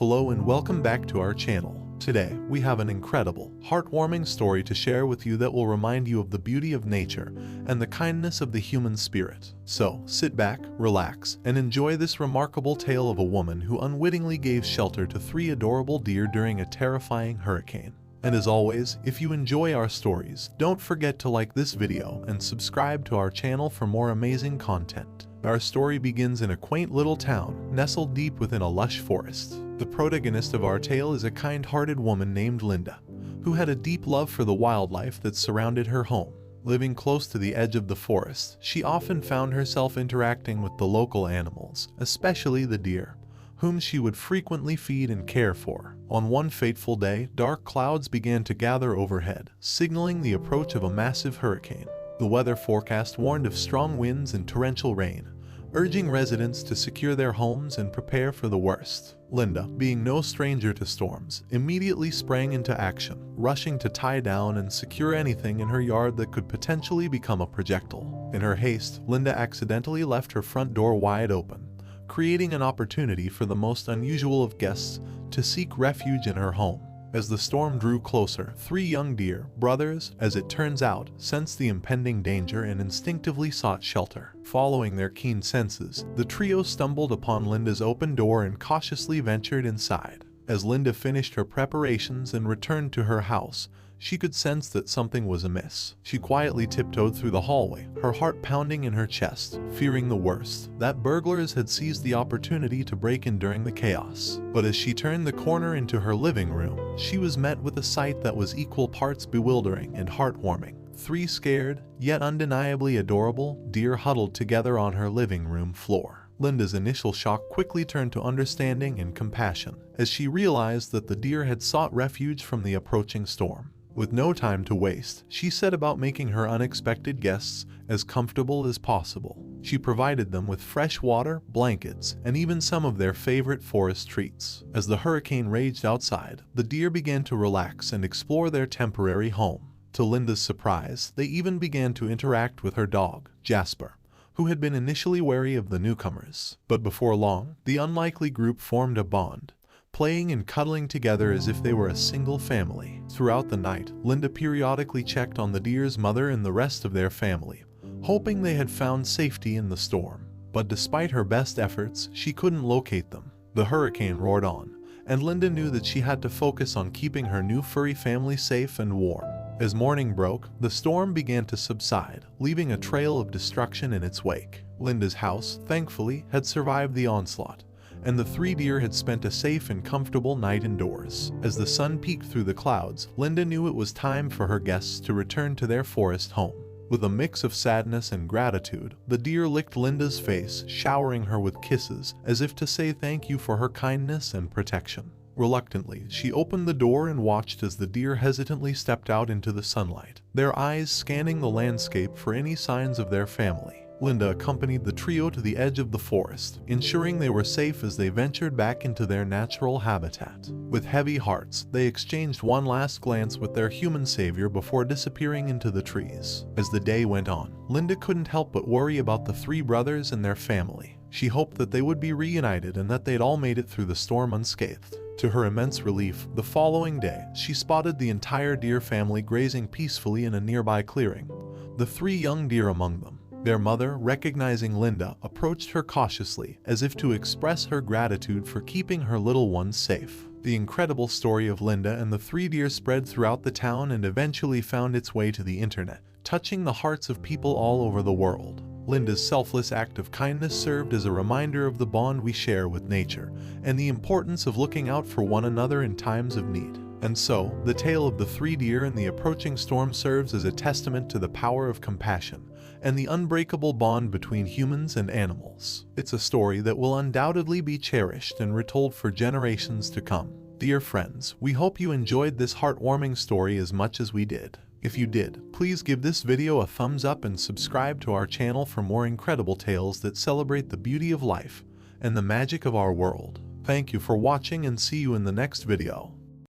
Hello and welcome back to our channel. Today, we have an incredible, heartwarming story to share with you that will remind you of the beauty of nature and the kindness of the human spirit. So, sit back, relax, and enjoy this remarkable tale of a woman who unwittingly gave shelter to 3 adorable deer during a terrifying hurricane. And as always, if you enjoy our stories, don't forget to like this video and subscribe to our channel for more amazing content. Our story begins in a quaint little town, nestled deep within a lush forest. The protagonist of our tale is a kind-hearted woman named Linda, who had a deep love for the wildlife that surrounded her home. Living close to the edge of the forest, she often found herself interacting with the local animals, especially the deer, whom she would frequently feed and care for. On one fateful day, dark clouds began to gather overhead, signaling the approach of a massive hurricane. The weather forecast warned of strong winds and torrential rain, urging residents to secure their homes and prepare for the worst. Linda, being no stranger to storms, immediately sprang into action, rushing to tie down and secure anything in her yard that could potentially become a projectile. In her haste, Linda accidentally left her front door wide open, creating an opportunity for the most unusual of guests to seek refuge in her home. As the storm drew closer, 3 young deer, brothers, as it turns out, sensed the impending danger and instinctively sought shelter. Following their keen senses, the trio stumbled upon Linda's open door and cautiously ventured inside. As Linda finished her preparations and returned to her house, she could sense that something was amiss. She quietly tiptoed through the hallway, her heart pounding in her chest, fearing the worst, that burglars had seized the opportunity to break in during the chaos. But as she turned the corner into her living room, she was met with a sight that was equal parts bewildering and heartwarming. 3 scared, yet undeniably adorable, deer huddled together on her living room floor. Linda's initial shock quickly turned to understanding and compassion, as she realized that the deer had sought refuge from the approaching storm. With no time to waste, she set about making her unexpected guests as comfortable as possible. She provided them with fresh water, blankets, and even some of their favorite forest treats. As the hurricane raged outside, the deer began to relax and explore their temporary home. To Linda's surprise, they even began to interact with her dog, Jasper, who had been initially wary of the newcomers. But before long, the unlikely group formed a bond, playing and cuddling together as if they were a single family. Throughout the night, Linda periodically checked on the deer's mother and the rest of their family, hoping they had found safety in the storm. But despite her best efforts, she couldn't locate them. The hurricane roared on, and Linda knew that she had to focus on keeping her new furry family safe and warm. As morning broke, the storm began to subside, leaving a trail of destruction in its wake. Linda's house, thankfully, had survived the onslaught, and the 3 deer had spent a safe and comfortable night indoors. As the sun peeked through the clouds, Linda knew it was time for her guests to return to their forest home. With a mix of sadness and gratitude, the deer licked Linda's face, showering her with kisses as if to say thank you for her kindness and protection. Reluctantly, she opened the door and watched as the deer hesitantly stepped out into the sunlight, their eyes scanning the landscape for any signs of their family. Linda accompanied the trio to the edge of the forest, ensuring they were safe as they ventured back into their natural habitat. With heavy hearts, they exchanged one last glance with their human savior before disappearing into the trees. As the day went on, Linda couldn't help but worry about the 3 brothers and their family. She hoped that they would be reunited and that they'd all made it through the storm unscathed. To her immense relief, the following day, she spotted the entire deer family grazing peacefully in a nearby clearing, the 3 young deer among them. Their mother, recognizing Linda, approached her cautiously, as if to express her gratitude for keeping her little ones safe. The incredible story of Linda and the 3 deer spread throughout the town and eventually found its way to the internet, touching the hearts of people all over the world. Linda's selfless act of kindness served as a reminder of the bond we share with nature and the importance of looking out for one another in times of need. And so, the tale of the 3 deer and the approaching storm serves as a testament to the power of compassion and the unbreakable bond between humans and animals. It's a story that will undoubtedly be cherished and retold for generations to come. Dear friends, we hope you enjoyed this heartwarming story as much as we did. If you did, please give this video a thumbs up and subscribe to our channel for more incredible tales that celebrate the beauty of life and the magic of our world. Thank you for watching and see you in the next video.